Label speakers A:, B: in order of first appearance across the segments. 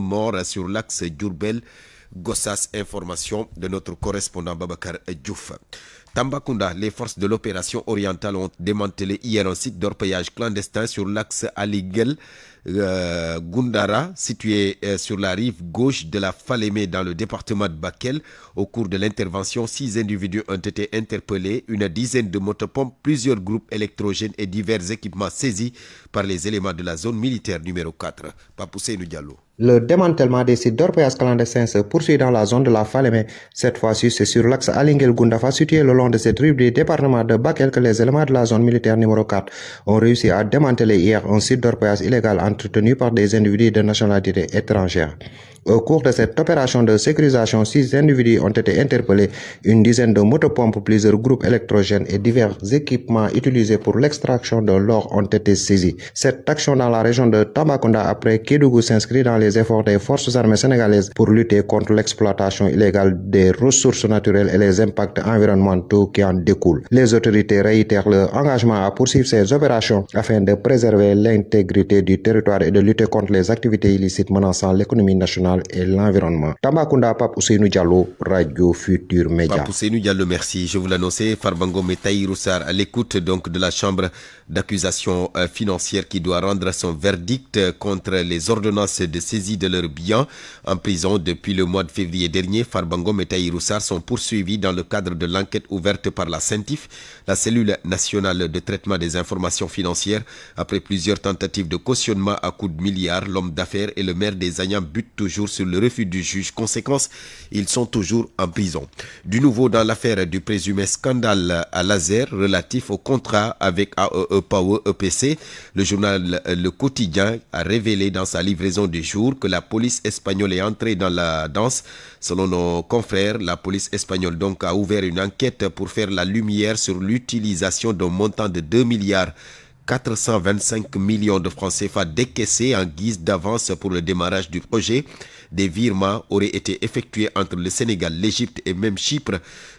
A: mort sur l'axe Diourbel-Gossas. Information de notre correspondant Babacar Diouf. Tambacounda, les forces de l'opération orientale ont démantelé hier un site d'orpaillage clandestin sur l'axe Aliguel Gundara, situé sur la rive gauche de la Falémé dans le département de Bakel. Au cours de l'intervention, 6 individus ont été interpellés, une dizaine de motopompes, plusieurs groupes électrogènes et divers équipements saisis par les éléments de la zone militaire numéro 4. Papousseinou Diallo.
B: Le démantèlement des sites d'orpaillage clandestin se poursuit dans la zone de la Falémé. Cette fois-ci, c'est sur l'axe Alingel-Goundafa, situé le long de cette rive du département de Bakel, que les éléments de la zone militaire numéro 4 ont réussi à démanteler hier un site d'orpaillage illégal entretenu par des individus de nationalité étrangère. Au cours de cette opération de sécurisation, 6 individus ont été interpellés, une dizaine de motopompes, plusieurs groupes électrogènes et divers équipements utilisés pour l'extraction de l'or ont été saisis. Cette action dans la région de Tambacounda après Kédougou s'inscrit dans les efforts des forces armées sénégalaises pour lutter contre l'exploitation illégale des ressources naturelles et les impacts environnementaux qui en découlent. Les autorités réitèrent leur engagement à poursuivre ces opérations afin de préserver l'intégrité du territoire et de lutter contre les activités illicites menaçant l'économie nationale et l'environnement. Tambacounda, Pape Ousseinou Diallo, Radio Futur Média.
A: Pape Ousseinou Diallo, merci. Je vous l'annonçais, Farbango Metaï Roussar, à l'écoute donc de la chambre d'accusation financière qui doit rendre son verdict contre les ordonnances de saisie de leurs biens en prison depuis le mois de février dernier. Farbango Metaï Roussar sont poursuivis dans le cadre de l'enquête ouverte par la CENTIF, la cellule nationale de traitement des informations financières. Après plusieurs tentatives de cautionnement à coups de milliards, l'homme d'affaires et le maire des Agnans butent toujours sur le refus du juge. Conséquence, ils sont toujours en prison. Du nouveau dans l'affaire du présumé scandale à Laser relatif au contrat avec AEE Power EPC, le journal Le Quotidien a révélé dans sa livraison du jour que la police espagnole est entrée dans la danse. Selon nos confrères, la police espagnole donc a ouvert une enquête pour faire la lumière sur l'utilisation d'un montant de 2 milliards 425 millions de francs CFA décaissés en guise d'avance pour le démarrage du projet. Des virements auraient été effectués entre le Sénégal, l'Égypte et même Chypre.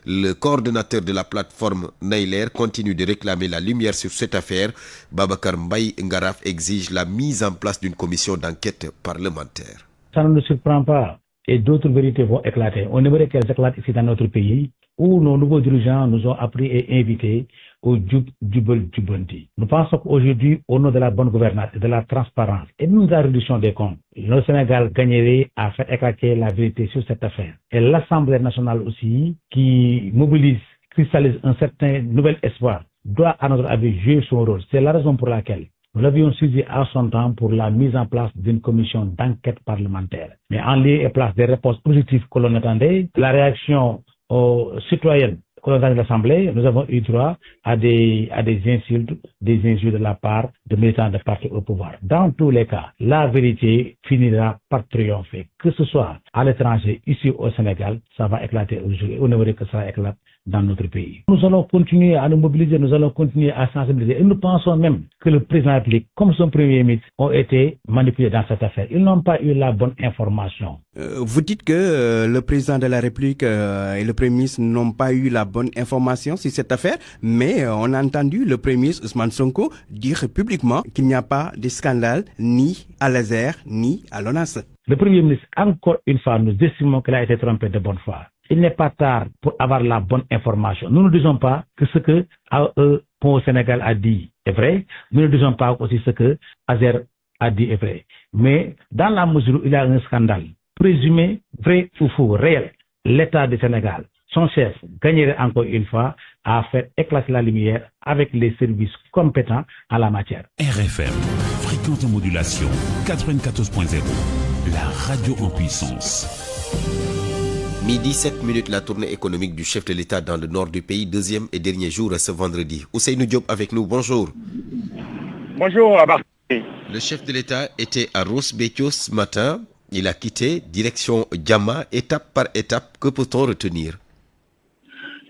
A: Le coordonnateur de la plateforme Nailer continue de réclamer la lumière sur cette affaire. Babacar Mbaye Ngaraf exige la mise en place d'une commission d'enquête parlementaire.
C: Ça ne nous surprend pas et d'autres vérités vont éclater. On aimerait qu'elles éclatent ici dans notre pays où nos nouveaux dirigeants nous ont appris et invités au Djubel Djubanti. Nous pensons qu'aujourd'hui, au nom de la bonne gouvernance et de la transparence et même de la réduction des comptes, le Sénégal gagnerait à faire éclater la vérité sur cette affaire. Et l'Assemblée nationale aussi, qui mobilise, cristallise un certain nouvel espoir, doit à notre avis jouer son rôle. C'est la raison pour laquelle nous l'avions suivi à son temps pour la mise en place d'une commission d'enquête parlementaire. Mais en lieu et place des réponses positives que l'on attendait, la réaction aux citoyennes de l'Assemblée, nous avons eu droit à des insultes, des injures de la part de militants de partis au pouvoir. Dans tous les cas, la vérité finira par triompher. Que ce soit à l'étranger, ici au Sénégal, ça va éclater aujourd'hui. On aimerait que ça éclate dans notre pays. Nous allons continuer à nous mobiliser, nous allons continuer à sensibiliser. Et nous pensons même que le président de la République, comme son premier ministre, ont été manipulés dans cette affaire. Ils n'ont pas eu la bonne information.
D: Vous dites que le président de la République et le premier ministre n'ont pas eu la bonne information sur cette affaire, mais on a entendu le premier ministre Ousmane Sonko dire publiquement qu'il n'y a pas de scandale ni à Laser ni à l'ONAS.
C: Le premier ministre, encore une fois, nous estimons qu'il a été trompé de bonne foi. Il n'est pas tard pour avoir la bonne information. Nous ne disons pas que ce que Pont Sénégal a dit est vrai. Nous ne disons pas aussi ce que Azer a dit est vrai. Mais dans la mesure où il y a un scandale présumé, vrai ou faux, réel, l'État du Sénégal, son chef, gagnerait encore une fois à faire éclater la lumière avec les services compétents en la matière.
E: RFM, fréquente modulation 94.0, la radio en puissance.
A: Midi 7 minutes, la tournée économique du chef de l'État dans le nord du pays, deuxième et dernier jour ce vendredi. Ousseinou Diop avec nous, bonjour.
F: Bonjour Abar.
A: Le chef de l'État était à Ross-Béthio ce matin. Il a quitté direction Diama, étape par étape. Que peut-on retenir?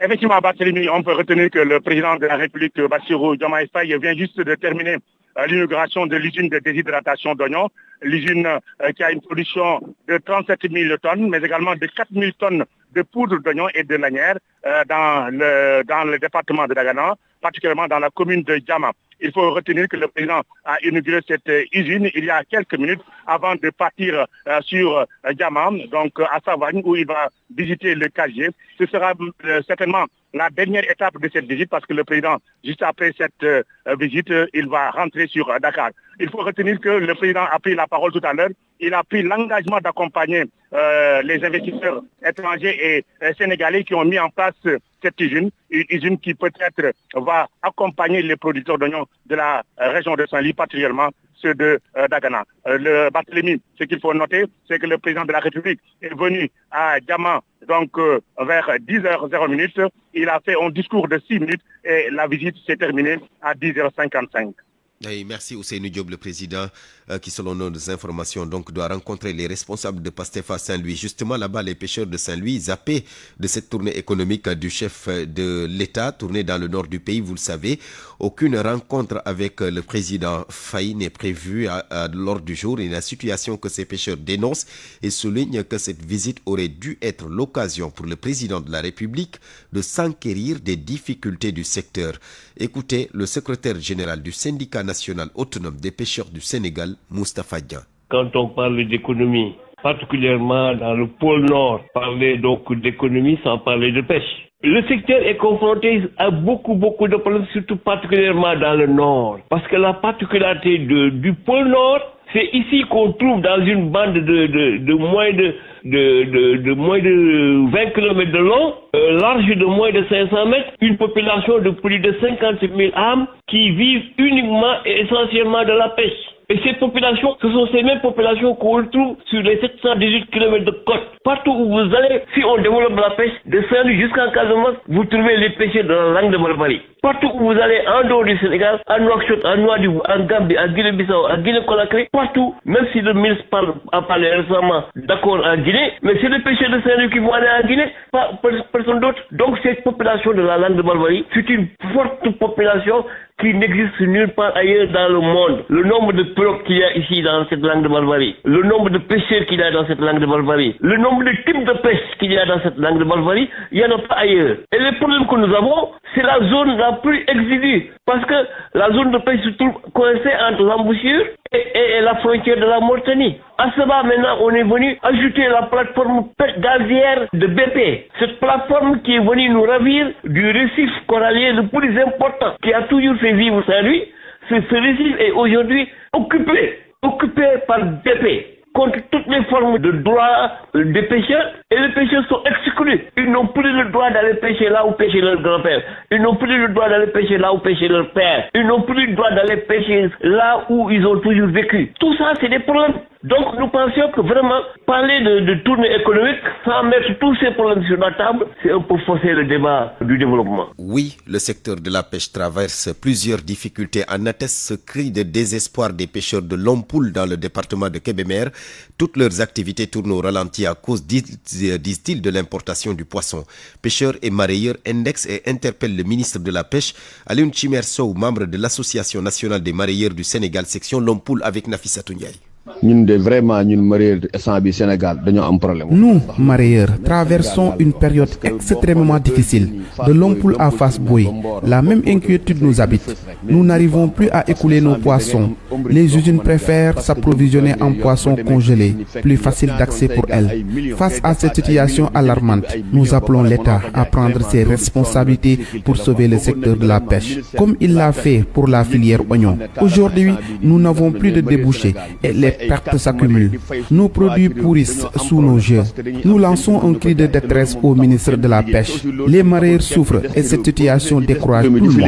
F: Effectivement, Barthélémy, on peut retenir que le président de la République, Bassirou Diomaye Faye, vient juste de terminer l'inauguration de l'usine de déshydratation d'oignons. L'usine qui a une production de 37 000 tonnes, mais également de 4 000 tonnes de poudre d'oignon et de lanière dans le département de Dagana, particulièrement dans la commune de Diama. Il faut retenir que le président a inauguré cette usine il y a quelques minutes avant de partir sur Diama, donc à Savagne, où il va visiter le casier. Ce sera certainement la dernière étape de cette visite parce que le président, juste après cette visite, il va rentrer sur Dakar. Il faut retenir que le président a pris la parole tout à l'heure. Il a pris l'engagement d'accompagner les investisseurs étrangers et sénégalais qui ont mis en place cette usine, une usine qui peut-être va accompagner les producteurs d'oignons de la région de Saint-Louis, particulièrement ceux de Dagana. Le Barthélemy, ce qu'il faut noter, c'est que le président de la République est venu à Diama donc vers 10h00. Il a fait un discours de 6 minutes et la visite s'est terminée à 10h55.
A: Et merci Ousseynou Diop, le président, qui selon nos informations donc, doit rencontrer les responsables de PASTEF à Saint-Louis. Justement là-bas, les pêcheurs de Saint-Louis, zappés de cette tournée économique du chef de l'État, tournée dans le nord du pays, vous le savez. Aucune rencontre avec le président Faye n'est prévue à l'ordre du jour. Et la situation que ces pêcheurs dénoncent et soulignent que cette visite aurait dû être l'occasion pour le président de la République de s'enquérir des difficultés du secteur. Écoutez le secrétaire général du syndicat national autonome des pêcheurs du Sénégal, Moustapha Dian.
G: Quand on parle d'économie, particulièrement dans le pôle Nord, parler donc d'économie sans parler de pêche. Le secteur est confronté à beaucoup de problèmes, surtout particulièrement dans le Nord. Parce que la particularité du pôle Nord, c'est ici qu'on trouve dans une bande de moins de 20 km de long, large de moins de 500 mètres, une population de plus de 50 000 âmes qui vivent uniquement et essentiellement de la pêche. Et ces populations, ce sont ces mêmes populations qu'on retrouve sur les 718 km de côte. Partout où vous allez, si on développe la pêche, de Saint-Louis jusqu'en Casamance, vous trouvez les pêcheurs de la langue de Malbari. Partout où vous allez, en dehors du Sénégal, à Nouakchott, à Nouadhibou, en Gambie, à Guinée-Bissau, à Guinée-Conakry, partout, même si le ministre a parlé récemment d'accord en Guinée, mais c'est les pêcheurs de Saint-Louis qui vont aller en Guinée, pas personne d'autre. Donc cette population de la langue de Malbari, c'est une forte population qui n'existe nulle part ailleurs dans le monde. Le nombre de pirogues qu'il y a ici dans cette langue de Malbari, le nombre de pêcheurs qu'il y a dans cette langue de Malbari, le nombre de types de pêche qu'il y a dans cette langue de Malbari, il n'y en a pas ailleurs. Et le problème que nous avons, c'est la zone la plus exiguë, parce que la zone de pêche se trouve coincée entre l'embouchure et la frontière de la Mauritanie. À cela, maintenant, on est venu ajouter la plateforme gazière de BP. Cette plateforme qui est venue nous ravir du récif corallien le plus important qui a toujours fait vivre Saint-Louis. Ce récif est aujourd'hui occupé par BP, contre toutes les formes de droit des pêcheurs, et les pêcheurs sont exclus. Ils n'ont plus le droit d'aller pêcher là où pêchait leur grand-père. Ils n'ont plus le droit d'aller pêcher là où pêchait leur père. Ils n'ont plus le droit d'aller pêcher là où ils ont toujours vécu. Tout ça, c'est des problèmes. Donc nous pensions que vraiment parler de tournée économique sans mettre tous ces problèmes sur la table, c'est un peu fausser le débat du développement.
A: Oui, le secteur de la pêche traverse plusieurs difficultés. En atteste ce cri de désespoir des pêcheurs de Lompoul dans le département de Kébémer. Toutes leurs activités tournent au ralenti à cause, disent-ils, de l'importation du poisson. Pêcheurs et marailleurs indexent et interpellent le ministre de la Pêche, Alioune Chimère Sow, membre de l'Association nationale des marailleurs du Sénégal, section Lompoul, avec Nafissatou Ndiaye.
H: Nous, marailleurs, traversons une période extrêmement difficile. De Lompoul à Fass-Boye, la même inquiétude nous habite. Nous n'arrivons plus à écouler nos poissons. Les usines préfèrent s'approvisionner en poissons congelés, plus facile d'accès pour elles. Face à cette situation alarmante, nous appelons l'État à prendre ses responsabilités pour sauver le secteur de la pêche, comme il l'a fait pour la filière oignon. Aujourd'hui, nous n'avons plus de débouchés et les pertes s'accumulent. Nos produits pourrissent sous nos yeux. Nous lançons un cri de détresse au ministre de la Pêche. Les marailleurs souffrent et cette situation décourage tout le monde.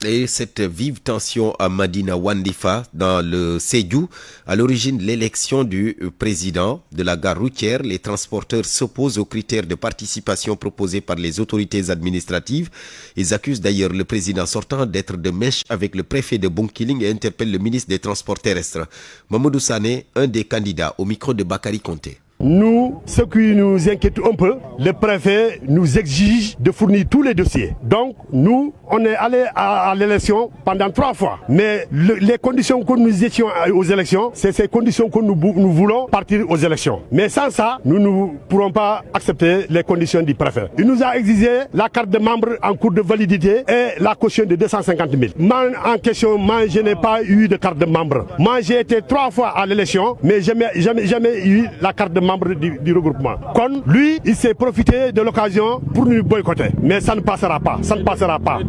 A: Et cette vive tension à Madina Wandifa, dans le Sédhiou, à l'origine de l'élection du président de la gare routière, les transporteurs s'opposent aux critères de participation proposés par les autorités administratives. Ils accusent d'ailleurs le président sortant d'être de mèche avec le préfet de Bounkiling et interpellent le ministre des Transports terrestres. Mamadou Sané, un des candidats, au micro de Bakary Konté.
I: Nous, ce qui nous inquiète un peu, le préfet nous exige de fournir tous les dossiers. Donc, nous, on est allé à l'élection pendant 3 fois. Mais les conditions que nous étions aux élections, c'est ces conditions que nous voulons partir aux élections. Mais sans ça, nous ne pourrons pas accepter les conditions du préfet. Il nous a exigé la carte de membre en cours de validité et la caution de 250 000. Moi, en question, je n'ai pas eu de carte de membre. Moi, j'ai été 3 fois à l'élection, mais jamais eu la carte de membre du regroupement. Comme lui, il s'est profité de l'occasion pour nous boycotter. Mais ça ne passera pas. Ça ne passera pas.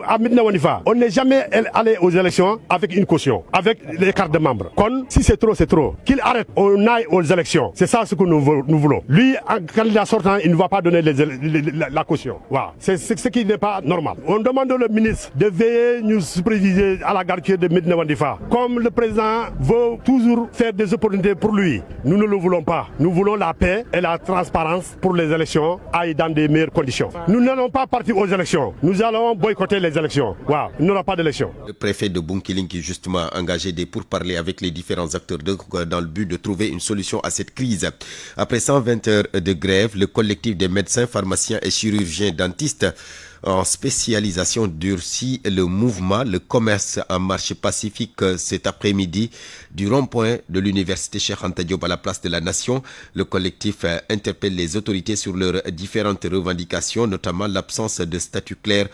I: À Medina Wandifa, on n'est jamais allé aux élections avec une caution, avec les cartes de membres. Comme si c'est trop, c'est trop. Qu'il arrête, on aille aux élections. C'est ça ce que nous voulons. Lui, en candidat sortant, il ne va pas donner la caution. Voilà. C'est ce qui n'est pas normal. On demande au ministre de veiller nous superviser à la garde de Medina Wandifa. Comme le président veut toujours faire des opportunités pour lui, nous ne le voulons pas. Nous voulons la paix et la transparence pour les élections aillent dans des meilleures conditions. Nous n'allons pas partir aux élections. Nous allons boycotter les élections. Wow. Il n'y aura pas d'élection.
A: Le préfet de Bunkiling qui justement a engagé des pourparlers avec les différents acteurs dans le but de trouver une solution à cette crise. Après 120 heures de grève, le collectif des médecins, pharmaciens et chirurgiens dentistes en spécialisation durcit le mouvement, le commerce en marche pacifique cet après-midi du rond-point de l'université Cheikh Anta Diop à la place de la Nation. Le collectif interpelle les autorités sur leurs différentes revendications, notamment l'absence de statut clair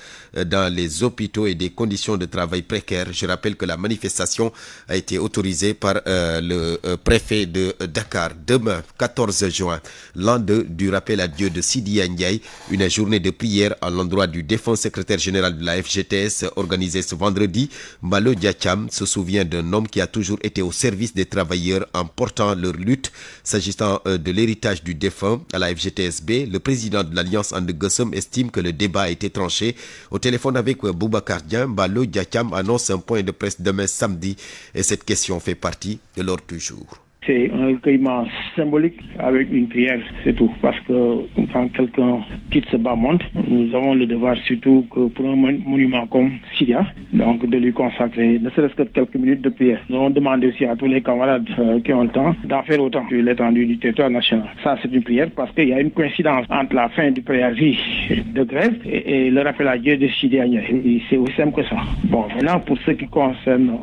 A: dans les hôpitaux et des conditions de travail précaires. Je rappelle que la manifestation a été autorisée par le préfet de Dakar. Demain, 14 juin, l'an 2 du rappel à Dieu de Sidi Ndiaye, une journée de prière à l'endroit du défunt secrétaire général de la FGTS organisé ce vendredi. Malo Diacham se souvient d'un homme qui a toujours été au service des travailleurs en portant leur lutte. S'agissant de l'héritage du défunt à la FGTSB, le président de l'Alliance And Gueusseum estime que le débat a été tranché. Au téléphone avec Boubacar Dieng, Malo Diacham annonce un point de presse demain samedi et cette question fait partie de l'ordre du jour.
J: C'est un recueillement symbolique avec une prière, c'est tout. Parce que quand quelqu'un quitte ce bas monde, nous avons le devoir surtout que pour un monument comme Syria, donc de lui consacrer ne serait-ce que quelques minutes de prière. Nous avons demandé aussi à tous les camarades qui ont le temps d'en faire autant sur l'étendue du territoire national. Ça, c'est une prière parce qu'il y a une coïncidence entre la fin du préavis de grève et le rappel à Dieu de Syria. C'est aussi simple que ça. Bon, maintenant, pour ce qui concerne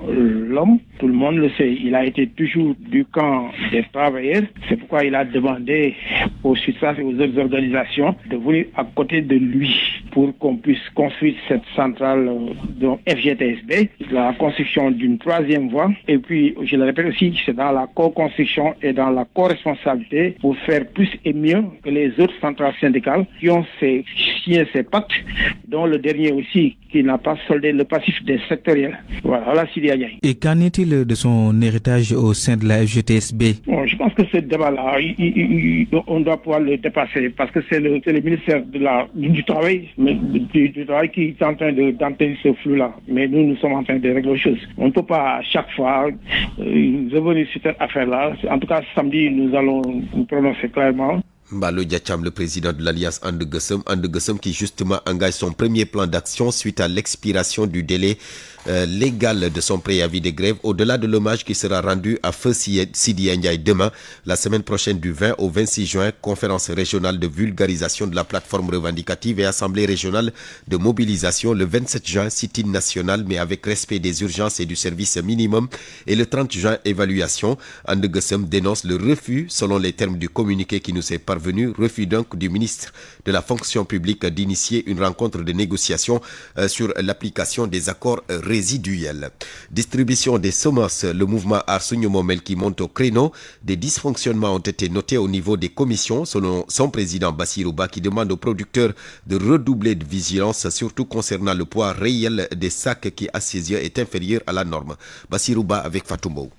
J: l'homme, tout le monde le sait, il a été toujours du camp des travailleurs. C'est pourquoi il a demandé aux SUTSAF et aux autres organisations de venir à côté de lui pour qu'on puisse construire cette centrale de FGTSB, la construction d'une 3e voie. Et puis, je le répète aussi, c'est dans la co-construction et dans la co-responsabilité pour faire plus et mieux que les autres centrales syndicales qui ont signé ces pactes, dont le dernier aussi qui n'a pas soldé le passif des sectoriels. Voilà, Syria.
K: Et qu'en est-il de son héritage au sein de la FGTSB?
J: Bon, je pense que ce débat-là, on doit pouvoir le dépasser parce que c'est le ministère du Travail, du Travail qui est en train d'entendre ce flou-là. Mais nous sommes en train de régler les choses. On ne peut pas à chaque fois revenir sur cette affaire-là. En tout cas, samedi, nous allons nous prononcer clairement.
A: Mbalo Diacham, le président de l'Alliance And Gueusseum qui justement engage son premier plan d'action suite à l'expiration du délai légal de son préavis de grève, au-delà de l'hommage qui sera rendu à Feu Sidi Ndiaye demain, la semaine prochaine du 20 au 26 juin, conférence régionale de vulgarisation de la plateforme revendicative et assemblée régionale de mobilisation, le 27 juin, sit-in national mais avec respect des urgences et du service minimum, et le 30 juin, évaluation. And Gueusseum dénonce le refus, selon les termes du communiqué qui nous est parvenu, refus donc du ministre de la fonction publique d'initier une rencontre de négociation sur l'application des accords résiduels. Distribution des semences, le mouvement Arsugno Momel qui monte au créneau. Des dysfonctionnements ont été notés au niveau des commissions, selon son président Bassirou Ba qui demande aux producteurs de redoubler de vigilance, surtout concernant le poids réel des sacs qui, à ses yeux, est inférieur à la norme. Bassirou Ba avec Fatou Mbow.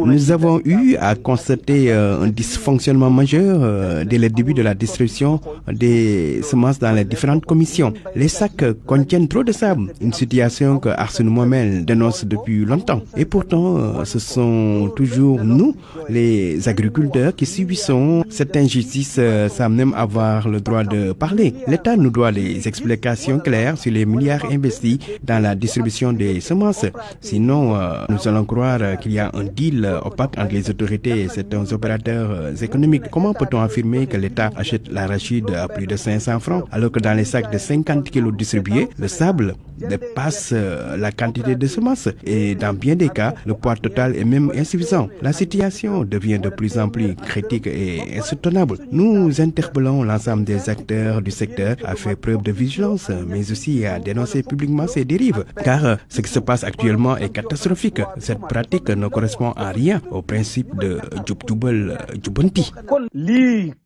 D: Nous avons eu à constater un dysfonctionnement majeur dès le début de la distribution des semences dans les différentes commissions. Les sacs contiennent trop de sable, une situation que Arsène Mohamel dénonce depuis longtemps. Et pourtant, ce sont toujours nous, les agriculteurs, qui subissons cette injustice sans même avoir le droit de parler. L'État nous doit des explications claires sur les milliards investis dans dans la distribution des semences. Sinon, nous allons croire qu'il y a un deal opaque entre les autorités et certains opérateurs économiques. Comment peut-on affirmer que l'État achète l'arachide à plus de 500 francs alors que dans les sacs de 50 kilos distribués, le sable dépasse la quantité de semences et dans bien des cas, le poids total est même insuffisant. La situation devient de plus en plus critique et insoutenable. Nous interpellons l'ensemble des acteurs du secteur à faire preuve de vigilance, mais aussi à dénoncer publiquement ces dérives, car ce qui se passe actuellement est catastrophique. Cette pratique ne correspond à rien au principe de jub jubal jubanti.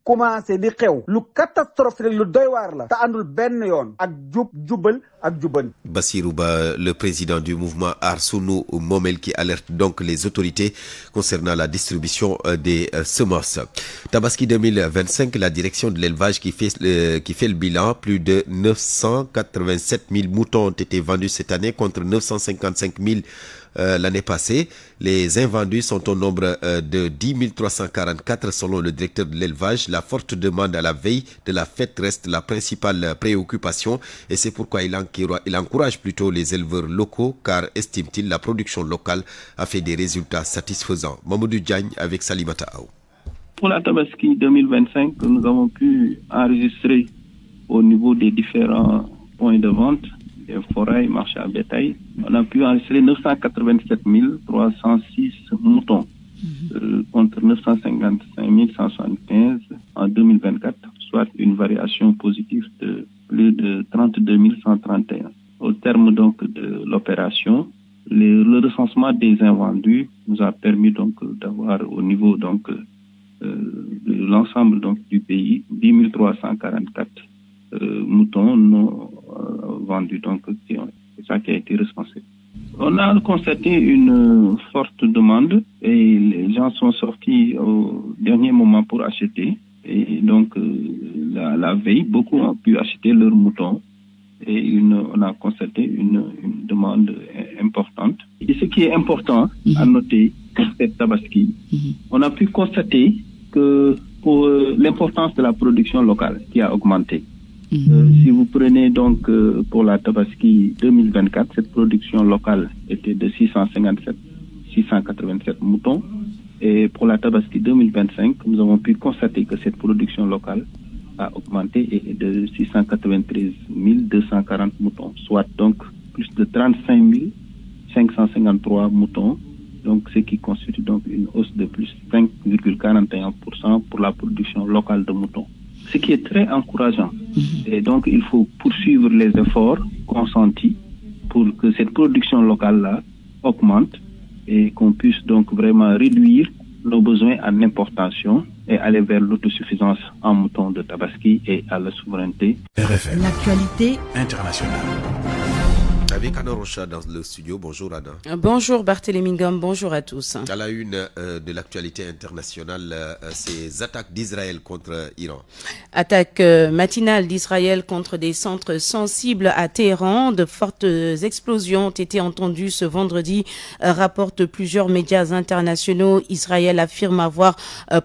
L: Commencé di xew lu catastrophe lu doy war la ta andul ben yoon ak jubal ak juban.
A: Bassirou Ba, le président du mouvement Aar Sunu Momel, qui alerte donc les autorités concernant la distribution des semences. Tabaski 2025, la direction de l'élevage qui fait le bilan, plus de 987 000 moutons ont été vendus cette année contre 955 000 l'année passée. Les invendus sont au nombre de 10 344 selon le directeur de l'élevage. La forte demande à la veille de la fête reste la principale préoccupation et c'est pourquoi il encourage plutôt les éleveurs locaux car, estime-t-il, la production locale a fait des résultats satisfaisants. Mamoudou Diagne avec Salimata Aou.
M: Pour la Tabaski 2025, nous avons pu enregistrer au niveau des différents points de vente, des forêts, marchés à bétail, on a pu enregistrer 987 306 moutons contre 955 175 en 2024, soit une variation positive de plus de 32 131. Au terme donc de l'opération, le recensement des invendus nous a permis donc d'avoir au niveau donc de l'ensemble donc du pays 10 344 moutons non vendus, donc c'est ça qui a été recensé. On a constaté une forte demande et les gens sont sortis au dernier moment pour acheter et donc la veille beaucoup ont pu acheter leurs moutons et on a constaté une demande importante. Et ce qui est important à noter pour cette Tabaski, on a pu constater que pour l'importance de la production locale qui a augmenté. Si vous prenez donc pour la Tabaski 2024, cette production locale était de 687 moutons. Et pour la Tabaski 2025, nous avons pu constater que cette production locale a augmenté et est de 693 240 moutons, soit donc plus de 35 553 moutons. Donc, ce qui constitue donc une hausse de plus 5,41% pour la production locale de moutons. Ce qui est très encourageant. Et donc, il faut poursuivre les efforts consentis pour que cette production locale-là augmente et qu'on puisse donc vraiment réduire nos besoins en importation et aller vers l'autosuffisance en moutons de Tabaski et à la souveraineté.
N: RFM. L'actualité
A: internationale. Avec Anna Rocha dans le studio. Bonjour Anna.
O: Bonjour Barthélémy Ngom, bonjour à tous.
A: À la une de l'actualité internationale, ces attaques d'Israël contre Iran.
O: Attaque matinale d'Israël contre des centres sensibles à Téhéran. De fortes explosions ont été entendues ce vendredi, rapportent plusieurs médias internationaux. Israël affirme avoir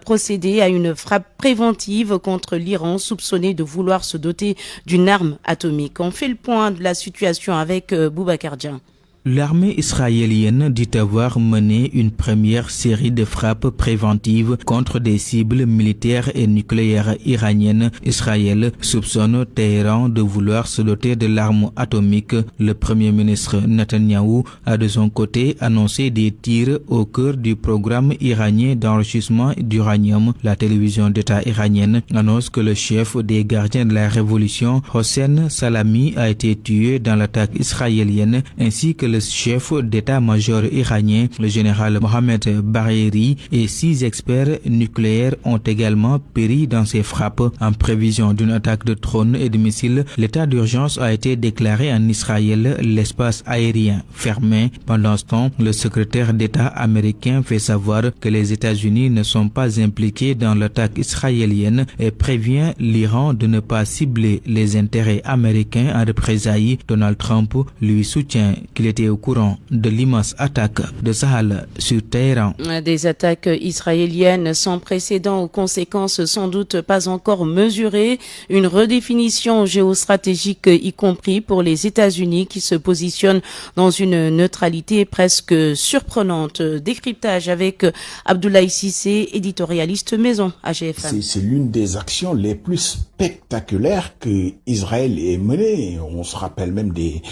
O: procédé à une frappe préventive contre l'Iran, soupçonné de vouloir se doter d'une arme atomique. On fait le point de la situation avec Boubacar Dian.
K: L'armée israélienne dit avoir mené une première série de frappes préventives contre des cibles militaires et nucléaires iraniennes. Israël soupçonne Téhéran de vouloir se doter de l'arme atomique. Le premier ministre Netanyahou a de son côté annoncé des tirs au cœur du programme iranien d'enrichissement d'uranium. La télévision d'État iranienne annonce que le chef des gardiens de la révolution, Hossein Salami, a été tué dans l'attaque israélienne, ainsi que le chef d'état-major iranien, le général Mohamed Bagheri, et 6 experts nucléaires ont également péri dans ces frappes. En prévision d'une attaque de drones et de missiles, l'état d'urgence a été déclaré en Israël, l'espace aérien fermé. Pendant ce temps, le secrétaire d'État américain fait savoir que les États-Unis ne sont pas impliqués dans l'attaque israélienne et prévient l'Iran de ne pas cibler les intérêts américains en représailles. Donald Trump lui soutient qu'il était été au courant de l'immense attaque de Sahel sur Téhéran.
O: Des attaques israéliennes sans précédent aux conséquences sans doute pas encore mesurées. Une redéfinition géostratégique y compris pour les États-Unis qui se positionnent dans une neutralité presque surprenante. Décryptage avec Abdoulaye Cissé, éditorialiste maison à GFM.
N: C'est l'une des actions les plus spectaculaires que Israël ait menées. On se rappelle même des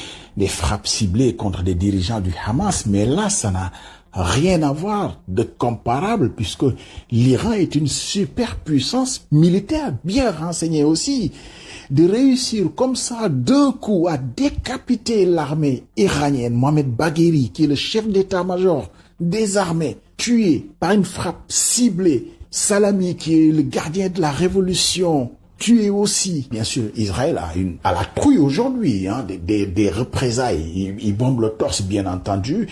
N: frappes ciblées contre des dirigeants du Hamas, mais là, ça n'a rien à voir de comparable puisque l'Iran est une superpuissance militaire bien renseignée aussi. De réussir comme ça d'un coup à décapiter l'armée iranienne, Mohamed Bagheri, qui est le chef d'état-major des armées, tué par une frappe ciblée, Salami, qui est le gardien de la révolution, tué aussi. Bien sûr, Israël a la trouille aujourd'hui, des représailles. Il bombe le torse, bien entendu,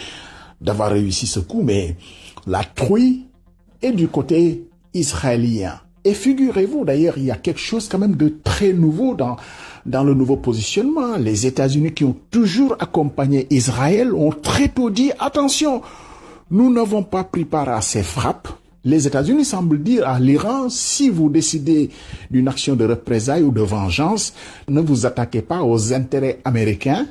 N: d'avoir réussi ce coup, mais la trouille est du côté israélien. Et figurez-vous, d'ailleurs, il y a quelque chose quand même de très nouveau dans le nouveau positionnement. Les États-Unis qui ont toujours accompagné Israël ont très tôt dit, attention, nous n'avons pas pris part à ces frappes. Les États-Unis semblent dire à l'Iran, si vous décidez d'une action de représailles ou de vengeance, ne vous attaquez pas aux intérêts américains.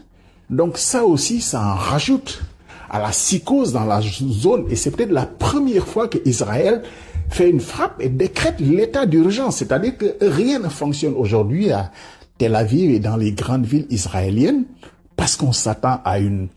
N: Donc ça aussi, ça en rajoute à la psychose dans la zone. Et c'est peut-être la première fois que Israël fait une frappe et décrète l'état d'urgence. C'est-à-dire que rien ne fonctionne aujourd'hui à Tel Aviv et dans les grandes villes israéliennes parce qu'on s'attend à une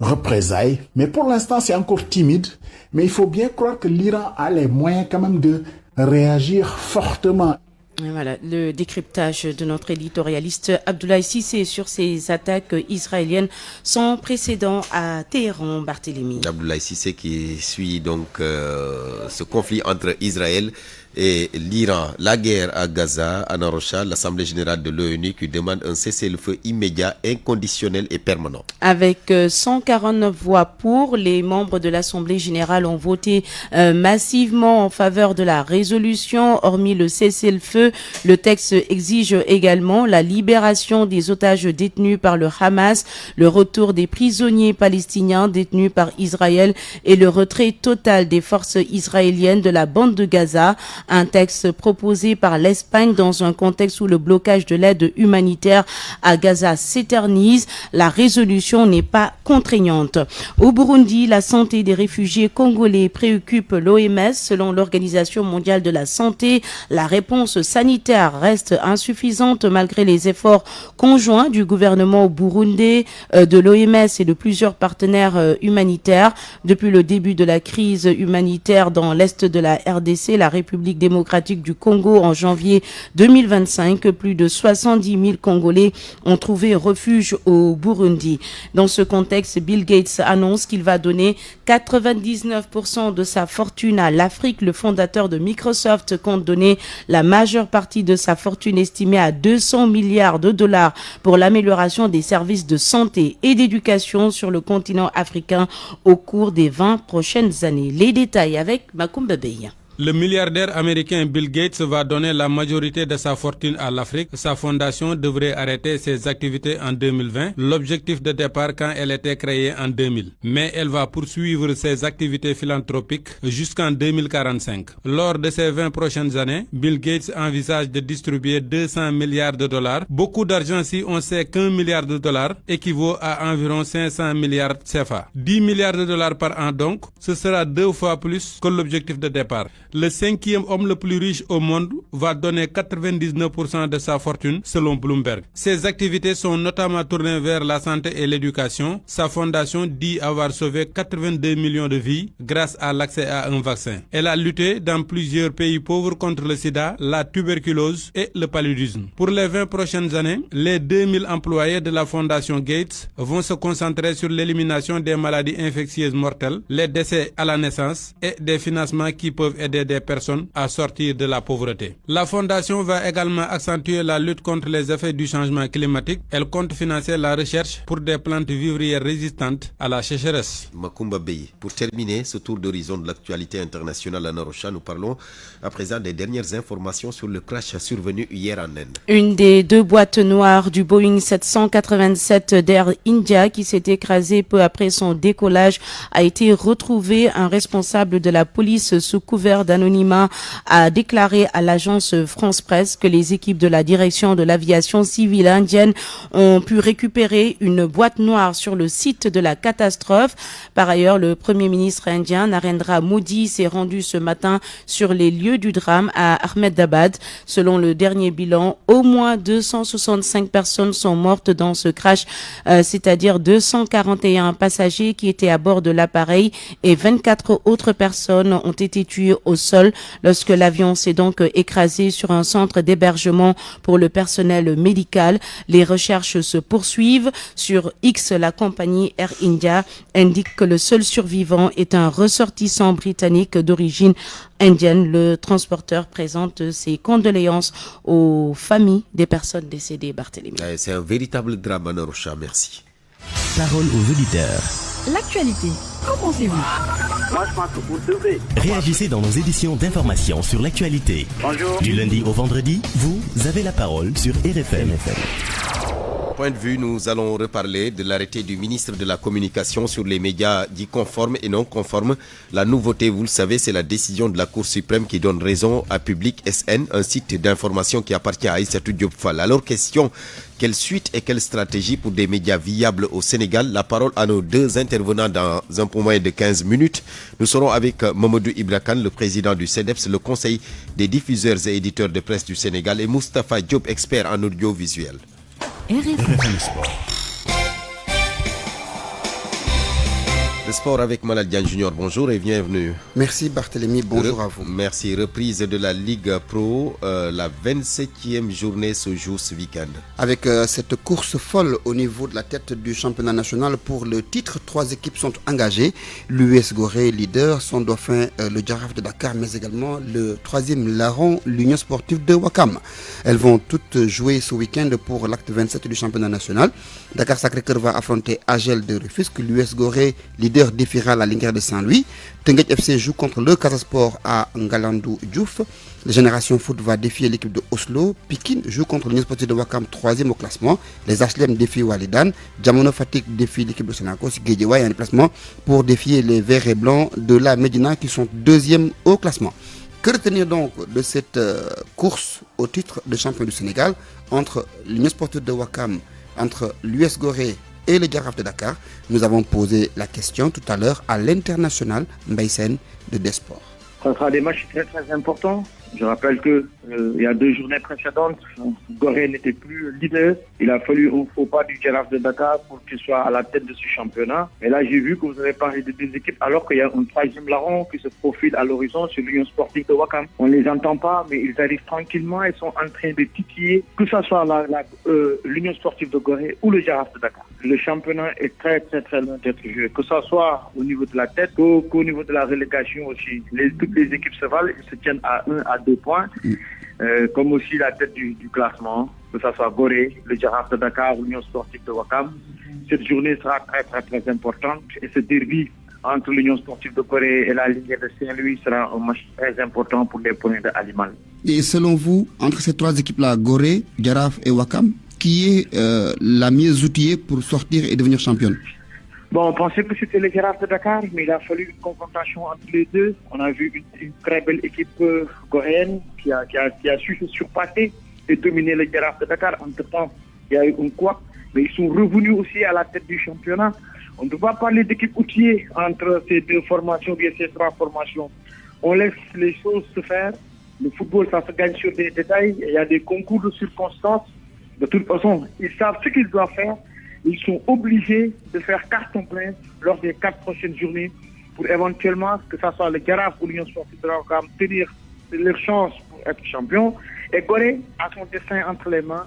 N: représailles. Mais pour l'instant, c'est encore timide. Mais il faut bien croire que l'Iran a les moyens quand même de réagir fortement.
O: Et voilà le décryptage de notre éditorialiste Abdoulaye Cissé sur ces attaques israéliennes sans précédent à Téhéran, Barthélémy.
A: Abdoulaye Cissé qui suit donc ce conflit entre Israël et l'Iran. La guerre à Gaza, Anna Rocha, l'Assemblée générale de l'ONU qui demande un cessez-le-feu immédiat, inconditionnel et permanent.
O: Avec 149 voix pour, les membres de l'Assemblée générale ont voté massivement en faveur de la résolution. Hormis le cessez-le-feu, le texte exige également la libération des otages détenus par le Hamas, le retour des prisonniers palestiniens détenus par Israël et le retrait total des forces israéliennes de la bande de Gaza. Un texte proposé par l'Espagne dans un contexte où le blocage de l'aide humanitaire à Gaza s'éternise. La résolution n'est pas contraignante. Au Burundi, la santé des réfugiés congolais préoccupe l'OMS. Selon l'Organisation mondiale de la santé, la réponse sanitaire reste insuffisante malgré les efforts conjoints du gouvernement burundais, de l'OMS et de plusieurs partenaires humanitaires. Depuis le début de la crise humanitaire dans l'est de la RDC, la République démocratique du Congo, en janvier 2025, plus de 70 000 Congolais ont trouvé refuge au Burundi. Dans ce contexte, Bill Gates annonce qu'il va donner 99% de sa fortune à l'Afrique. Le fondateur de Microsoft compte donner la majeure partie de sa fortune estimée à 200 milliards de dollars pour l'amélioration des services de santé et d'éducation sur le continent africain au cours des 20 prochaines années. Les détails avec Macoumba Bey.
P: Le milliardaire américain Bill Gates va donner la majorité de sa fortune à l'Afrique. Sa fondation devrait arrêter ses activités en 2020, l'objectif de départ quand elle était créée en 2000. Mais elle va poursuivre ses activités philanthropiques jusqu'en 2045. Lors de ces 20 prochaines années, Bill Gates envisage de distribuer 200 milliards de dollars. Beaucoup d'argent si on sait qu'1 milliard de dollars équivaut à environ 500 milliards CFA. 10 milliards de dollars par an donc, ce sera 2 fois plus que l'objectif de départ. Le 5e homme le plus riche au monde va donner 99% de sa fortune selon Bloomberg. Ses activités sont notamment tournées vers la santé et l'éducation. Sa fondation dit avoir sauvé 82 millions de vies grâce à l'accès à un vaccin. Elle a lutté dans plusieurs pays pauvres contre le sida, la tuberculose et le paludisme. Pour les 20 prochaines années, les 2000 employés de la fondation Gates vont se concentrer sur l'élimination des maladies infectieuses mortelles, les décès à la naissance et des financements qui peuvent aider aider des personnes à sortir de la pauvreté. La fondation va également accentuer la lutte contre les effets du changement climatique. Elle compte financer la recherche pour des plantes vivrières résistantes à la sécheresse.
A: Makumba Bey, pour terminer ce tour d'horizon de l'actualité internationale à Narocha, nous parlons à présent des dernières informations sur le crash survenu hier en Inde.
O: Une des deux boîtes noires du Boeing 787 d'Air India qui s'est écrasée peu après son décollage a été retrouvée. Un responsable de la police sous couvert d'anonymat a déclaré à l'agence France Presse que les équipes de la direction de l'aviation civile indienne ont pu récupérer une boîte noire sur le site de la catastrophe. Par ailleurs, le Premier ministre indien Narendra Modi s'est rendu ce matin sur les lieux du drame à Ahmedabad. Selon le dernier bilan, au moins 265 personnes sont mortes dans ce crash, c'est-à-dire 241 passagers qui étaient à bord de l'appareil et 24 autres personnes ont été tuées au sol lorsque l'avion s'est donc écrasé sur un centre d'hébergement pour le personnel médical. Les recherches se poursuivent. Sur X, la compagnie Air India indique que le seul survivant est un ressortissant britannique d'origine indienne. Le transporteur présente ses condoléances aux familles des personnes décédées, Barthélémy.
A: C'est un véritable drame à Narocha, merci.
Q: Parole aux auditeurs.
R: L'actualité, qu'en pensez-vous?
S: Moi, je pense que vous devez.
Q: Réagissez dans nos éditions d'information sur l'actualité.
S: Bonjour.
Q: Du lundi au vendredi, vous avez la parole sur RFM.
A: Point de vue, nous allons reparler de l'arrêté du ministre de la Communication sur les médias dits conformes et non conformes. La nouveauté, vous le savez, c'est la décision de la Cour suprême qui donne raison à Public SN, un site d'information qui appartient à Aïssatou Diop Fall. Alors, question, quelle suite et quelle stratégie pour des médias viables au Sénégal? La parole à nos deux intervenants dans un peu moins de 15 minutes. Nous serons avec Mamadou Ibrakan, le président du CEDEPS, le Conseil des diffuseurs et éditeurs de presse du Sénégal, et Moustapha Diop, expert en audiovisuel.
Q: RFM Sport.
A: Le sport avec Malal Diagne Junior, bonjour et bienvenue.
T: Merci Barthélémy, bonjour à vous.
A: Merci. Reprise de la Ligue Pro, la 27e journée se joue ce week-end.
T: Avec cette course folle au niveau de la tête du championnat national pour le titre, 3 équipes sont engagées. L'US Gorée leader, son dauphin le Giraffe de Dakar, mais également le 3e larron, l'Union sportive de Ouakam. Elles vont toutes jouer ce week-end pour l'acte 27 du championnat national. Dakar Sacré-Cœur va affronter Agel de Rufisque. L'US Gorée leader défiera la Linguère de Saint-Louis. Tenguet FC joue contre le Casasport à Ngalandou Diouf. La Génération Foot va défier l'équipe de Oslo. Pikine joue contre l'Union sportive de Ouakam, 3e au classement. Les HLM défient Walidan. Diamono Fatick défie l'équipe de Sonacos. Guédiawaye en déplacement pour défier les Verts et Blancs de la Médina qui sont 2e au classement. Que retenir donc de cette course au titre de champion du Sénégal entre l'Union sportive de Ouakam, entre l'US Gorée et le Giraffe de Dakar? Nous avons posé la question tout à l'heure à l'international Mbaye Sène de Desport.
J: Ça sera des matchs très très importants. Je rappelle que il y a 2 journées précédentes, Gorée n'était plus leader. Il a fallu un faux pas du Giraffe de Dakar pour qu'il soit à la tête de ce championnat. Et là, j'ai vu que vous avez parlé de 2 équipes alors qu'il y a un 3e larron qui se profile à l'horizon sur l'Union sportive de Ouakam. On ne les entend pas, mais ils arrivent tranquillement. Ils sont en train de titiller, que ce soit l'Union sportive de Gorée ou le Giraffe de Dakar. Le championnat est très très très loin d'être joué. Que ce soit au niveau de la tête qu'au niveau de la relégation aussi. Toutes les équipes se valent, ils se tiennent à 1 à 2 points. Comme aussi la tête du classement, que ce soit Gorée, le Giraffe de Dakar ou l'Union sportive de Ouakam. Cette journée sera très très très importante et ce derby entre l'Union sportive de Gorée et la Ligue de Saint-Louis sera un match très important pour les points de Alimal.
T: Et selon vous, entre ces 3 équipes-là, Gorée, Giraffe et Ouakam, qui est la mieux outillée pour sortir et devenir championne?
J: Bon, on pensait que c'était le Giraffe de Dakar, mais il a fallu une confrontation entre les deux. On a vu une très belle équipe goréenne qui a su se surpasser et dominer le Giraffe de Dakar. Entre-temps, il y a eu un couac, mais ils sont revenus aussi à la tête du championnat. On ne peut pas parler d'équipe outillée entre ces 2 formations, bien ces 3 formations. On laisse les choses se faire. Le football, ça se gagne sur des détails. Il y a des concours de circonstances. De toute façon, ils savent ce qu'ils doivent faire. Ils sont obligés de faire carton plein lors des 4 prochaines journées pour éventuellement, que ce soit le Giraffe ou l'Union sportive de Ouakam, tenir leur chance pour être champion. Et Gorée a son destin entre les mains.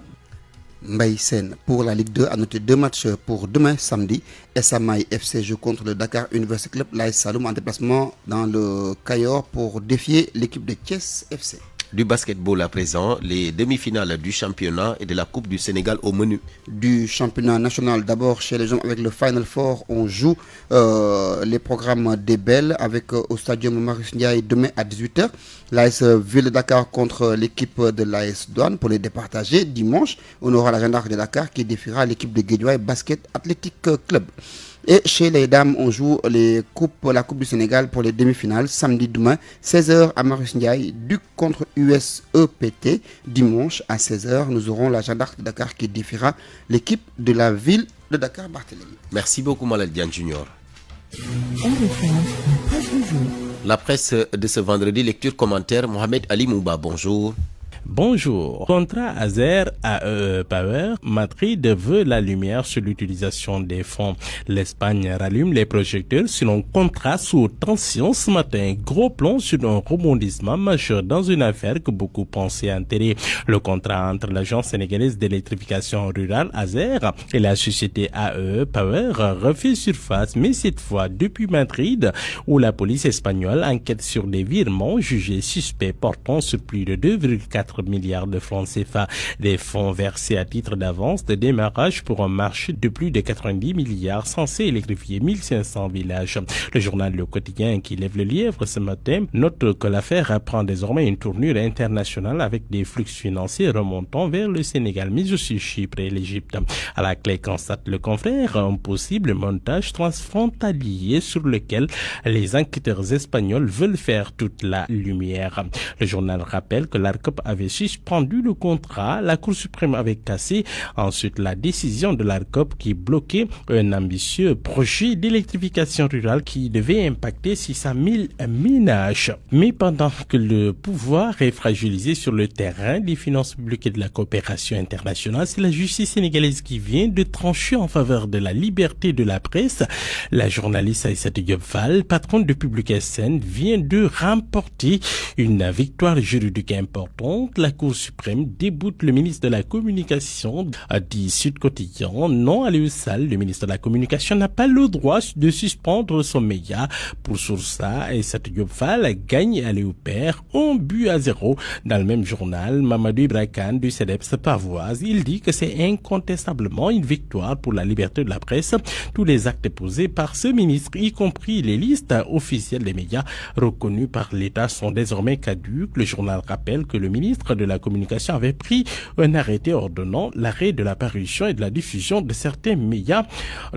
T: Mbaye Sen. Pour la Ligue 2, à noter 2 matchs pour demain samedi. Samaï FC joue contre le Dakar University Club. L'AS Saloum en déplacement dans le Cayor pour défier l'équipe de Thiès FC.
A: Du basketball à présent, les demi-finales du championnat et de la Coupe du Sénégal au menu.
T: Du championnat national, d'abord chez les hommes avec le Final Four, on joue les programmes des Belles avec au stadium Marius Ndiaye demain à 18h. L'AS Ville de Dakar contre l'équipe de l'AS Douane pour les départager. Dimanche, on aura la Gendarme de Dakar qui défiera l'équipe de Guédiawaye Basket Athletic Club. Et chez les dames, on joue la Coupe du Sénégal pour les demi-finales. Samedi demain, 16h à Marius Ndiaye, Duc contre USEPT. Dimanche à 16h, nous aurons la Gendarme de Dakar qui défiera l'équipe de la ville de Dakar Barthélémy.
A: Merci beaucoup Malal Diane Junior. La presse de ce vendredi, lecture commentaire, Mohamed Ali Mouba, bonjour.
U: Bonjour. Contrat Azer AEE Power, Madrid veut la lumière sur l'utilisation des fonds. L'Espagne rallume les projecteurs sur un contrat sous tension ce matin. Gros plan sur un rebondissement majeur dans une affaire que beaucoup pensaient enterrer. Le contrat entre l'Agence sénégalaise d'électrification rurale Azer et la société AEE Power refait surface, mais cette fois depuis Madrid, où la police espagnole enquête sur des virements jugés suspects portant sur plus de 2,4 milliards de francs CFA, des fonds versés à titre d'avance de démarrage pour un marché de plus de 90 milliards censé électrifier 1500 villages. Le journal Le Quotidien qui lève le lièvre ce matin note que l'affaire prend désormais une tournure internationale avec des flux financiers remontant vers le Sénégal mais aussi Chypre et l'Égypte. À la clé, constate le confrère, un possible montage transfrontalier sur lequel les enquêteurs espagnols veulent faire toute la lumière. Le journal rappelle que l'ARCOP avait suspendu le contrat, la Cour suprême avait cassé ensuite la décision de l'ARCOP qui bloquait un ambitieux projet d'électrification rurale qui devait impacter 600 000 ménages. Mais pendant que le pouvoir est fragilisé sur le terrain des finances publiques et de la coopération internationale, c'est la justice sénégalaise qui vient de trancher en faveur de la liberté de la presse. La journaliste Aïssatou Diop Fall, patronne de Public SN, vient de remporter une victoire juridique importante. La Cour suprême déboute le ministre de la Communication, dit Sud Quotidien. Non, Aliou Sall, le ministre de la Communication, n'a pas le droit de suspendre son média. Pour ça, Aïssatou Diop Fall gagne Aliou perd 1-0. Dans le même journal, Mamadou Ibra Kane du CEDEPS Pavoise, il dit que c'est incontestablement une victoire pour la liberté de la presse. Tous les actes posés par ce ministre, y compris les listes officielles des médias reconnus par l'État, sont désormais caduques. Le journal rappelle que le ministre de la Communication avait pris un arrêté ordonnant l'arrêt de la parution et de la diffusion de certains médias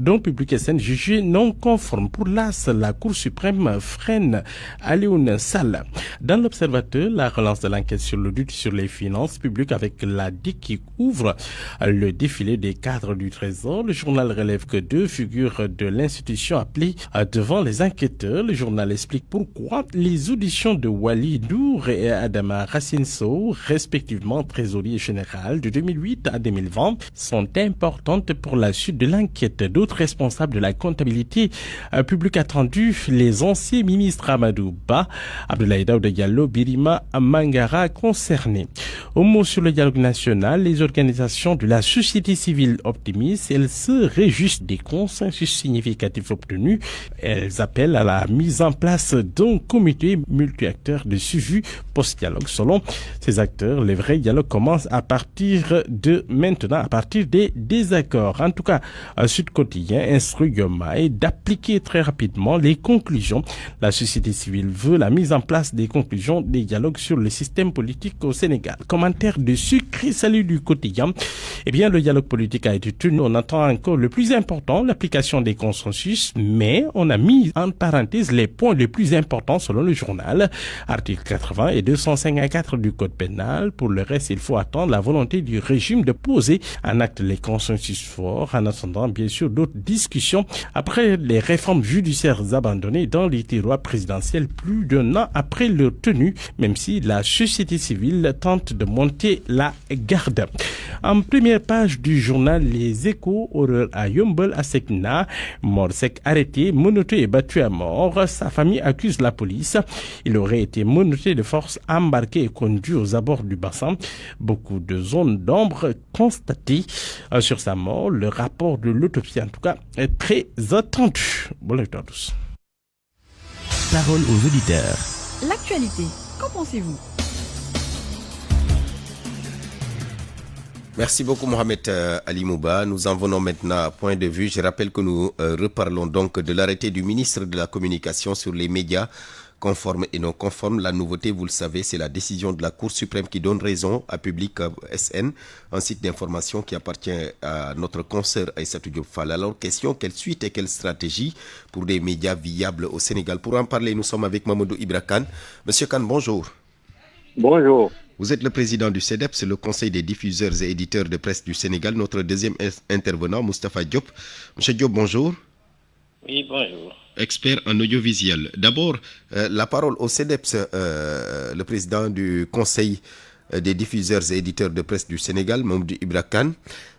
U: dont Public SN jugé non conforme. Pour l'AS, la Cour suprême freine Alioune Sall. Dans l'Observateur, la relance de l'enquête sur le doute sur les finances publiques avec la DIC qui ouvre le défilé des cadres du Trésor. Le journal relève que 2 figures de l'institution appelées devant les enquêteurs. Le journal explique pourquoi les auditions de Wali Dour et Adama Racine Sow, respectivement trésorier général de 2008 à 2020, sont importantes pour la suite de l'enquête. D'autres responsables de la comptabilité publique attendus, les anciens ministres Amadou Ba, Abdoulaye Daouda Diallo, Birima Mangara concernés. Au mot sur le dialogue national, les organisations de la société civile optimistes, elles se réjouissent des consensus significatifs obtenus. Elles appellent à la mise en place d'un comité multi-acteurs de suivi post-dialogue. Selon ces acteurs, les vrais dialogues commencent à partir de maintenant, à partir des désaccords. En tout cas, Sud Quotidien instruit Diomaye d'appliquer très rapidement les conclusions. La société civile veut la mise en place des conclusions des dialogues sur le système politique au Sénégal. Commentaire de Sucré Salut du Quotidien. Eh bien, le dialogue politique a été tenu. On attend encore le plus important, l'application des consensus, mais on a mis en parenthèse les points les plus importants selon le journal. Article 80 et 254 du Code pénal. Pour le reste, il faut attendre la volonté du régime de poser en acte les consensus forts, en attendant bien sûr d'autres discussions après les réformes judiciaires abandonnées dans les tiroirs présidentiels plus d'un an après leur tenue, même si la société civile tente de monter la garde. En première page du journal Les Échos, horreur à Yombol à Sekna, Morsek arrêté, menotté et battu à mort. Sa famille accuse la police. Il aurait été menotté de force, embarqué et conduit aux abords abords du bassin. Beaucoup de zones d'ombre constatées sur sa mort. Le rapport de l'autopsie, en tout cas, est très attendu. Bonne lecture à tous.
Q: Parole aux auditeurs.
R: L'actualité, qu'en pensez-vous?
A: Merci beaucoup Mohamed Ali Mouba. Nous en venons maintenant à point de vue. Je rappelle que nous reparlons donc de l'arrêté du ministre de la Communication sur les médias conformes et non conformes. La nouveauté, vous le savez, c'est la décision de la Cour suprême qui donne raison à Public SN, un site d'information qui appartient à notre consoeur Aïssatou Diop Fall. Alors, question, quelle suite et quelle stratégie pour des médias viables au Sénégal? Pour en parler, nous sommes avec Mamadou Ibra Kane. Monsieur Kane, bonjour.
B: Bonjour.
A: Vous êtes le président du CEDEPS, le Conseil des diffuseurs et éditeurs de presse du Sénégal. Notre deuxième intervenant, Moustapha Diop. Monsieur Diop, bonjour.
B: Oui, bonjour.
A: Expert en audiovisuel. D'abord, la parole au CEDEPS, le président du Conseil des diffuseurs et éditeurs de presse du Sénégal, Mamadou Ibra Kane.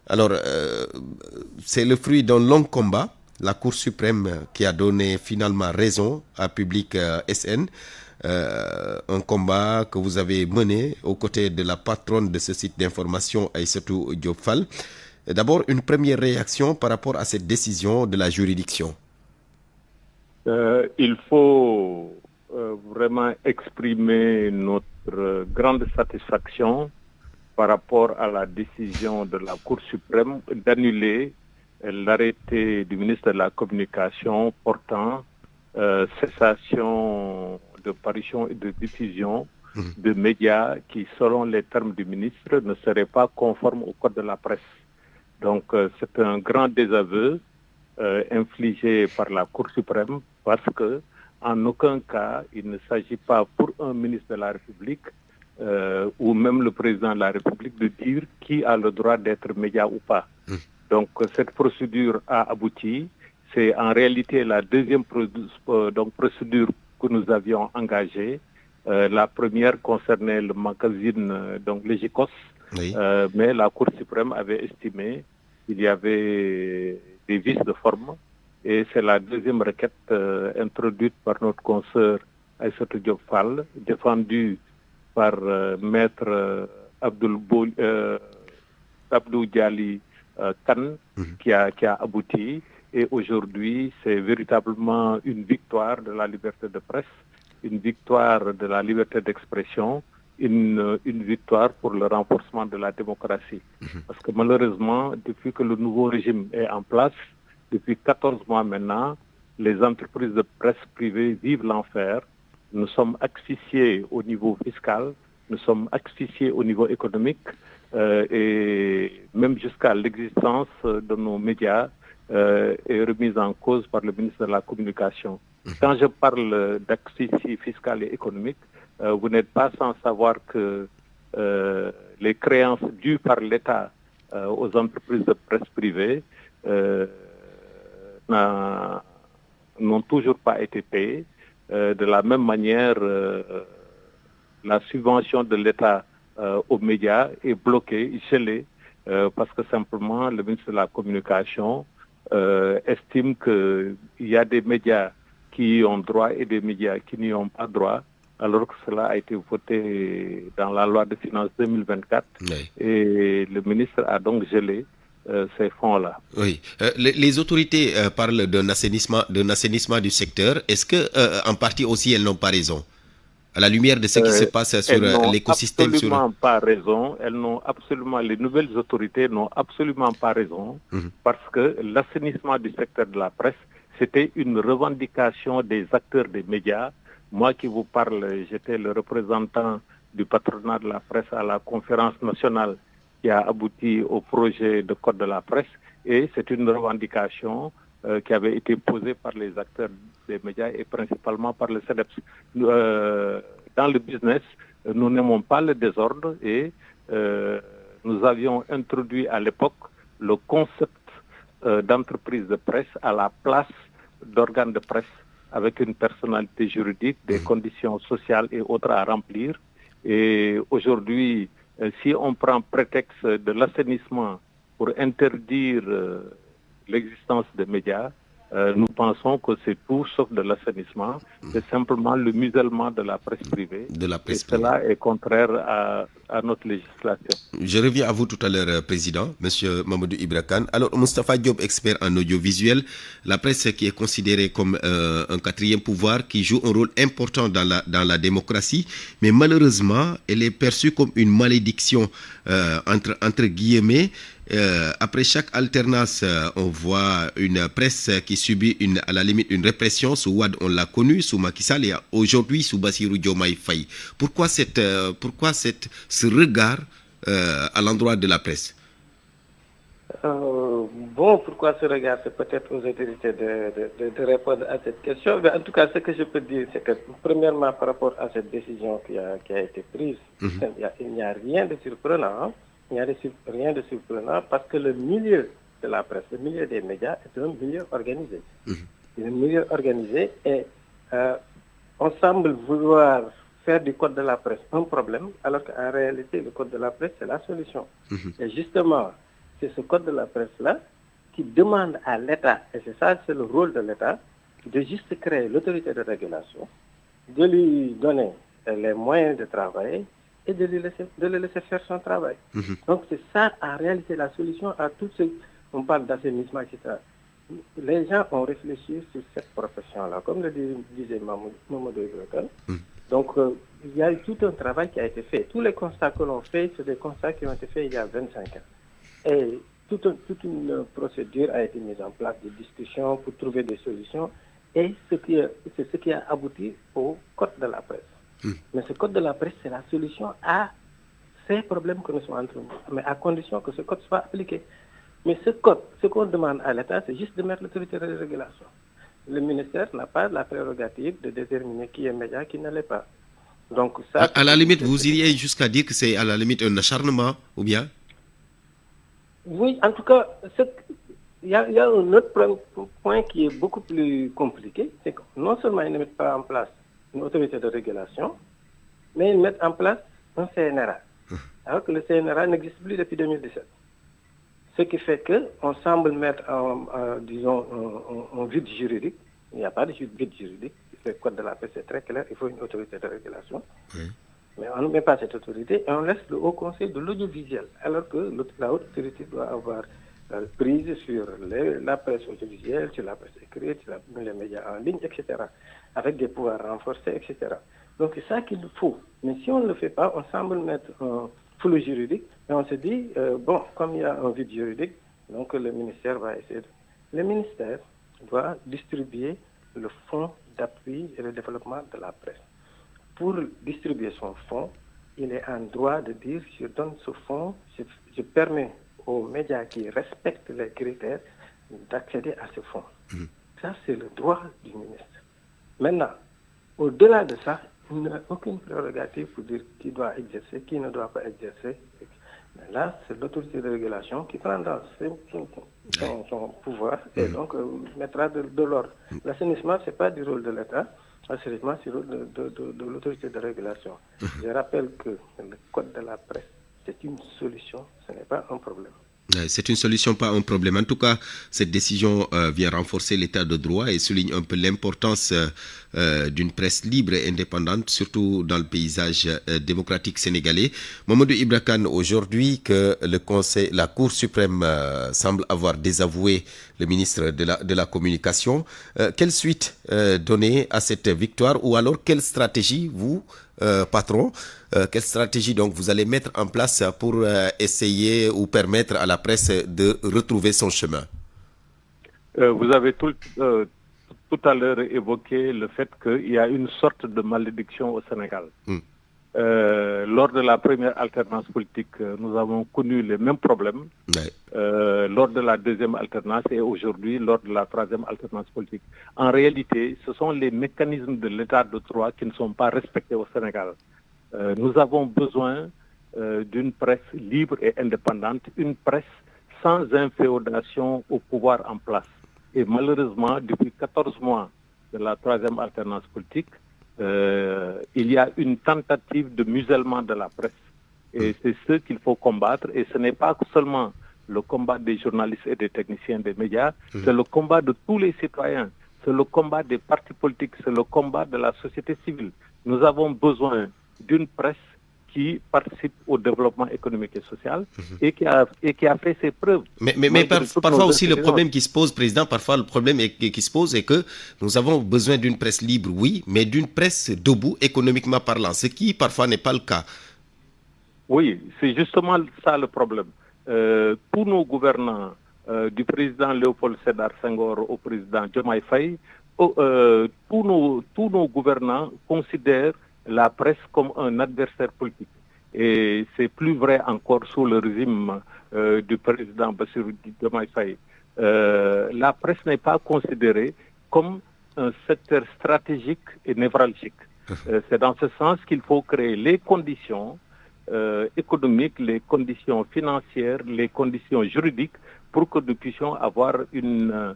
A: Alors, c'est le fruit d'un long combat. La Cour suprême qui a donné finalement raison à Public SN. Un combat que vous avez mené aux côtés de la patronne de ce site d'information, Aïssatou Diop Fall. D'abord, une première réaction par rapport à cette décision de la juridiction.
B: Il faut vraiment exprimer notre grande satisfaction par rapport à la décision de la Cour suprême d'annuler l'arrêté du ministre de la Communication portant cessation de parution et de diffusion de médias qui, selon les termes du ministre, ne seraient pas conformes au code de la presse. Donc, c'est un grand désaveu infligé par la Cour suprême parce que, en aucun cas, il ne s'agit pas pour un ministre de la République ou même le président de la République de dire qui a le droit d'être média ou pas. Donc, cette procédure a abouti. C'est en réalité la deuxième procédure que nous avions engagée. La première concernait le magazine, donc l'Égicos, oui. Mais la Cour suprême avait estimé qu'il y avait des vices de forme et c'est la deuxième requête introduite par notre consoeur Aïssatou Diop Fall, défendue par maître Abdou Diali Kane, qui a abouti. Et aujourd'hui, c'est véritablement une victoire de la liberté de presse, une victoire de la liberté d'expression, une victoire pour le renforcement de la démocratie. Parce que malheureusement, depuis que le nouveau régime est en place, depuis 14 mois maintenant, les entreprises de presse privée vivent l'enfer. Nous sommes asphyxiés au niveau fiscal, nous sommes asphyxiés au niveau économique et même jusqu'à l'existence de nos médias est remise en cause par le ministre de la Communication. Quand je parle d'asphyxie fiscale et économique, vous n'êtes pas sans savoir que les créances dues par l'État aux entreprises de presse privée n'ont toujours pas été payées. De la même manière, la subvention de l'État aux médias est bloquée, gelée, parce que simplement le ministre de la Communication estime qu'il y a des médias qui ont droit et des médias qui n'y ont pas droit, alors que cela a été voté dans la loi de finances 2024. Oui. Et le ministre a donc gelé ces fonds-là.
A: Oui. Les autorités parlent d'un assainissement du secteur. Est-ce que, en partie aussi, elles n'ont pas raison? À la lumière de ce qui se passe sur l'écosystème.
B: Elles n'ont absolument pas raison. Les nouvelles autorités n'ont absolument pas raison parce que l'assainissement du secteur de la presse, c'était une revendication des acteurs des médias. Moi qui vous parle, j'étais le représentant du patronat de la presse à la conférence nationale qui a abouti au projet de code de la presse et c'est une revendication qui avait été posée par les acteurs des médias et principalement par le CEDEPS. Dans le business, nous n'aimons pas le désordre et nous avions introduit à l'époque le concept d'entreprise de presse à la place d'organes de presse avec une personnalité juridique, des conditions sociales et autres à remplir. Et aujourd'hui, si on prend prétexte de l'assainissement pour interdire l'existence des médias, nous pensons que c'est tout sauf de l'assainissement, c'est simplement le musellement de la presse privée. Cela est contraire à notre législation.
A: Je reviens à vous tout à l'heure, Président, Monsieur Mamadou Ibra Kane. Alors, Moustapha Diop, expert en audiovisuel, la presse qui est considérée comme un quatrième pouvoir qui joue un rôle important dans la démocratie, mais malheureusement, elle est perçue comme une malédiction, entre guillemets. Après chaque alternance, on voit une presse qui subit à la limite une répression. Sous Wade, on l'a connu, sous Macky Sall et aujourd'hui sous Bassirou Diomaye Faye. Pourquoi ce regard à l'endroit de la presse?
C: Pourquoi ce regard? C'est peut-être aux autorités de répondre à cette question. Mais en tout cas, ce que je peux dire, c'est que premièrement, par rapport à cette décision qui a été prise, il n'y a rien de surprenant. Il n'y a rien de surprenant parce que le milieu de la presse, le milieu des médias est un milieu organisé. C'est un milieu organisé et on semble vouloir faire du code de la presse un problème alors qu'en réalité le code de la presse c'est la solution. Et justement, c'est ce code de la presse-là qui demande à l'État, et c'est le rôle de l'État, de juste créer l'autorité de régulation, de lui donner les moyens de travailler et de le laisser faire son travail. Donc c'est ça en réalité la solution à tout ce qu'on parle d'assainissement, etc. Les gens ont réfléchi sur cette profession-là, comme le disait Mamadou Ibra. Donc il y a eu tout un travail qui a été fait. Tous les constats que l'on fait, c'est des constats qui ont été faits il y a 25 ans. Et toute une procédure a été mise en place, de discussions pour trouver des solutions. Et c'est ce qui a abouti au code de la presse. Mais ce code de la presse, c'est la solution à ces problèmes que nous sommes en train de faire, mais à condition que ce code soit appliqué. Mais ce code, ce qu'on demande à l'État, c'est juste de mettre l'autorité de régulation. Le ministère n'a pas la prérogative de déterminer qui est média, qui ne l'est pas. Donc ça.
A: À la limite, vous iriez jusqu'à dire que c'est à la limite un acharnement, ou bien?
C: Oui, en tout cas, il y a un autre point qui est beaucoup plus compliqué, c'est que non seulement ils ne mettent pas en place une autorité de régulation, mais ils mettent en place un CNRA. Alors que le CNRA n'existe plus depuis 2017. Ce qui fait qu'on semble mettre un vide juridique. Il n'y a pas de vide juridique. Le code de la presse est très clair, il faut une autorité de régulation. Mais on ne met pas cette autorité et on laisse le Haut Conseil de l'audiovisuel, alors que la haute autorité doit avoir prise sur la presse audiovisuelle, sur la presse écrite, sur les médias en ligne, etc. Avec des pouvoirs renforcés, etc. Donc c'est ça qu'il faut. Mais si on ne le fait pas, on semble mettre un flou juridique et on se dit, comme il y a un vide juridique, donc le ministère va essayer Le ministère doit distribuer le fonds d'appui et de développement de la presse. Pour distribuer son fonds, il est en droit de dire, je donne ce fonds, je permets aux médias qui respectent les critères d'accéder à ce fonds. Ça, c'est le droit du ministre. Maintenant, au-delà de ça, il n'y a aucune prérogative pour dire qui doit exercer, qui ne doit pas exercer. Mais là, c'est l'autorité de régulation qui prendra son pouvoir et donc mettra de l'ordre. L'assainissement, ce n'est pas du rôle de l'État. L'assainissement, c'est le rôle de l'autorité de régulation. Je rappelle que le code de la presse, c'est une solution, ce n'est pas un problème.
A: C'est une solution, pas un problème. En tout cas, cette décision vient renforcer l'état de droit et souligne un peu l'importance d'une presse libre et indépendante, surtout dans le paysage démocratique sénégalais. Mamadou Ibra Kane, aujourd'hui que la Cour suprême semble avoir désavoué le ministre de la Communication, quelle suite donner à cette victoire ou alors quelle stratégie vous, patron, quelle stratégie donc vous allez mettre en place pour essayer ou permettre à la presse de retrouver son chemin?
B: Vous avez tout à l'heure évoqué le fait qu'il y a une sorte de malédiction au Sénégal. Lors de la première alternance politique, nous avons connu les mêmes problèmes. Lors de la deuxième alternance et aujourd'hui lors de la troisième alternance politique. En réalité, ce sont les mécanismes de l'état de droit qui ne sont pas respectés au Sénégal. Nous avons besoin d'une presse libre et indépendante, une presse sans inféodation au pouvoir en place. Et malheureusement, depuis 14 mois de la troisième alternance politique, il y a une tentative de musellement de la presse. Et c'est ce qu'il faut combattre. Et ce n'est pas seulement le combat des journalistes et des techniciens des médias, c'est le combat de tous les citoyens, c'est le combat des partis politiques, c'est le combat de la société civile. Nous avons besoin d'une presse qui participe au développement économique et social et qui a fait ses preuves.
A: Mais parfois aussi le problème qui se pose, Président, parfois le problème qui se pose est que nous avons besoin d'une presse libre, oui, mais d'une presse debout économiquement parlant, ce qui parfois n'est pas le cas.
B: Oui, c'est justement ça le problème. Tous nos gouvernants, du président Léopold Sédar Senghor au président Diomaye Faye, tous nos gouvernants considèrent la presse comme un adversaire politique. Et c'est plus vrai encore sous le régime du président Bassirou Diomaye Faye. La presse n'est pas considérée comme un secteur stratégique et névralgique. C'est dans ce sens qu'il faut créer les conditions économiques, les conditions financières, les conditions juridiques pour que nous puissions avoir une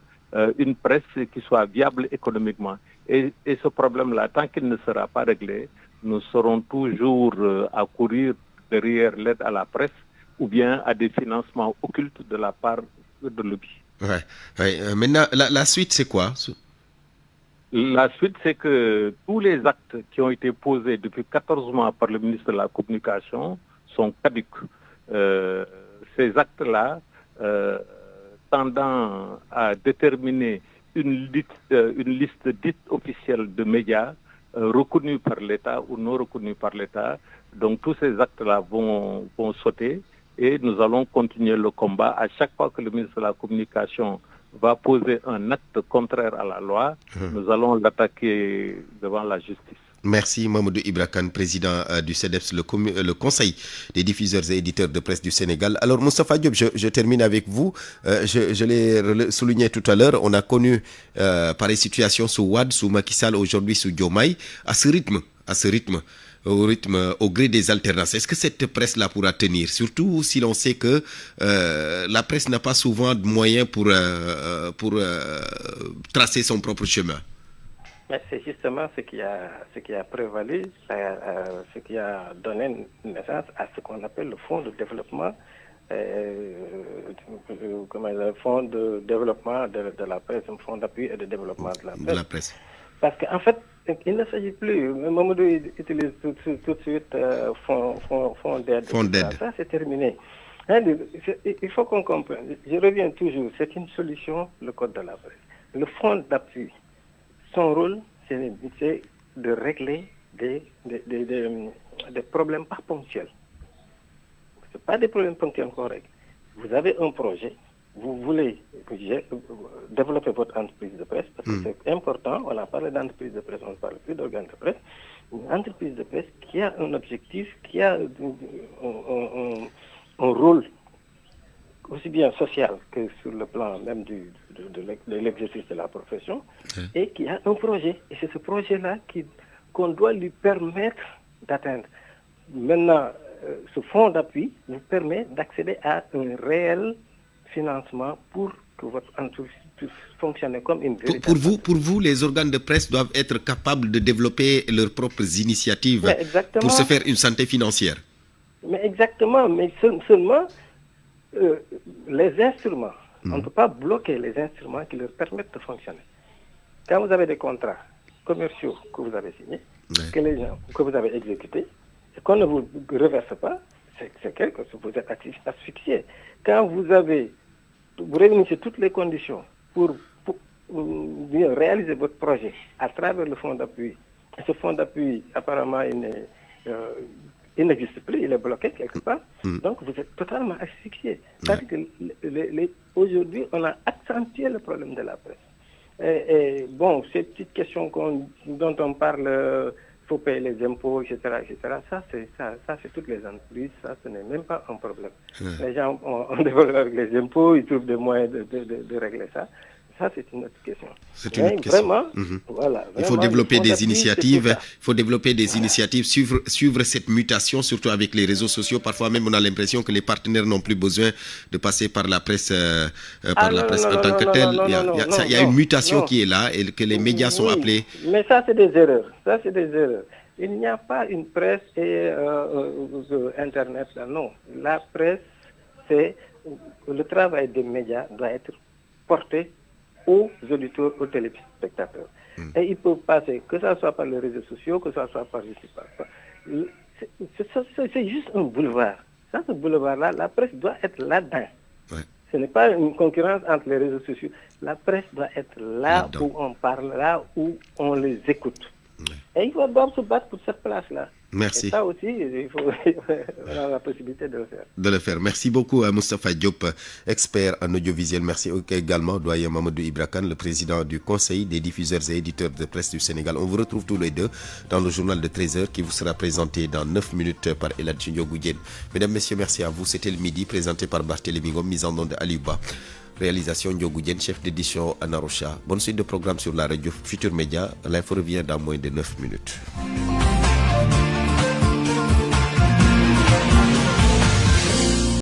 B: presse qui soit viable économiquement. Et ce problème-là, tant qu'il ne sera pas réglé, nous serons toujours à courir derrière l'aide à la presse ou bien à des financements occultes de la part de lobby.
A: Maintenant, la suite, c'est quoi?
B: La suite, c'est que tous les actes qui ont été posés depuis 14 mois par le ministre de la Communication sont caducs. Ces actes-là, tendant à déterminer une liste dite officielle de médias reconnus par l'État ou non reconnus par l'État. Donc tous ces actes-là vont sauter et nous allons continuer le combat. À chaque fois que le ministre de la Communication va poser un acte contraire à la loi, nous allons l'attaquer devant la justice.
A: Merci Mamadou Ibra Kane, président du CEDEPS, le Conseil des diffuseurs et éditeurs de presse du Sénégal. Alors Moustapha Diop, je termine avec vous. Je l'ai souligné tout à l'heure, on a connu pareille situation sous Wade, sous Macky Sall, aujourd'hui sous Diomaye. À ce rythme, au gré des alternances, est-ce que cette presse-là pourra tenir? Surtout si l'on sait que la presse n'a pas souvent de moyens pour tracer son propre chemin.
C: Mais c'est justement ce qui a prévalu, ce qui a donné naissance à ce qu'on appelle le fonds de développement, le fonds de développement de la presse, un fonds d'appui et de développement de la presse. Parce qu'en fait, il ne s'agit plus, Mamadou utilise tout de suite fonds d'aide. Ça, c'est terminé. Il faut qu'on comprenne. Je reviens toujours, c'est une solution, le code de la presse. Le fonds d'appui, son rôle, c'est de régler des problèmes pas ponctuels. Ce pas des problèmes ponctuels qu'on règle. Vous avez un projet, vous voulez développer votre entreprise de presse, parce que c'est important, on a parlé d'entreprise de presse, on ne parle plus d'organe de presse. Une entreprise de presse qui a un objectif, qui a un rôle aussi bien social que sur le plan même de l'exercice de la profession, et qui a un projet. Et c'est ce projet-là qu'on doit lui permettre d'atteindre. Maintenant, ce fonds d'appui vous permet d'accéder à un réel financement pour que votre entreprise puisse fonctionner comme une véritable...
A: Pour vous, les organes de presse doivent être capables de développer leurs propres initiatives pour se faire une santé financière.
C: Mais exactement, mais seulement... les instruments, on ne peut pas bloquer les instruments qui leur permettent de fonctionner. Quand vous avez des contrats commerciaux que vous avez signés, que vous avez exécutés, et qu'on ne vous reverse pas, c'est quelque chose, vous êtes asphyxié. Quand vous réunissez toutes les conditions pour réaliser votre projet à travers le fonds d'appui, et ce fonds d'appui, apparemment, il n'existe plus, il est bloqué quelque part. Donc vous êtes totalement asphyxié. C'est-à-dire que aujourd'hui, on a accentué le problème de la presse. Et bon, ces petites questions dont on parle, il faut payer les impôts, etc., ça c'est toutes les entreprises, ça ce n'est même pas un problème. Les gens on développe avec les impôts, ils trouvent des moyens de régler ça. Ça, c'est une autre question.
A: C'est une autre question.
C: Vraiment, voilà,
A: il faut développer des initiatives. Il faut développer des initiatives, suivre cette mutation, surtout avec les réseaux sociaux. Parfois même, on a l'impression que les partenaires n'ont plus besoin de passer par la presse, en tant que telle. Il y a une mutation qui est là et que les médias sont appelés.
C: Mais ça, c'est des erreurs. Il n'y a pas une presse et Internet là. Non, la presse, c'est le travail des médias doit être porté aux auditeurs, aux téléspectateurs. Et ils peuvent passer, que ce soit par les réseaux sociaux, que ce soit par, je sais pas, c'est juste un boulevard. Ça, ce boulevard-là, la presse doit être là-dedans. Ce n'est pas une concurrence entre les réseaux sociaux. La presse doit être là où on parle, là où on les écoute. Et il faut d'abord se battre pour cette place-là.
A: Merci.
C: Et ça aussi, il faut avoir la possibilité de le faire.
A: Merci beaucoup à Moustapha Diop, expert en audiovisuel. Merci également doyen Mamadou Ibrakan, le président du Conseil des diffuseurs et éditeurs de presse du Sénégal. On vous retrouve tous les deux dans le journal de 13h qui vous sera présenté dans 9 minutes par Eladji Ndiogou. Mesdames, Messieurs, merci à vous. C'était le midi présenté par Barthélémy Ngom, mise en onde de Aliouba. Réalisation Ndiogou Diène, chef d'édition Anna Rocha. Bonne suite de programme sur la radio Futur Média. L'info revient dans moins de 9 minutes.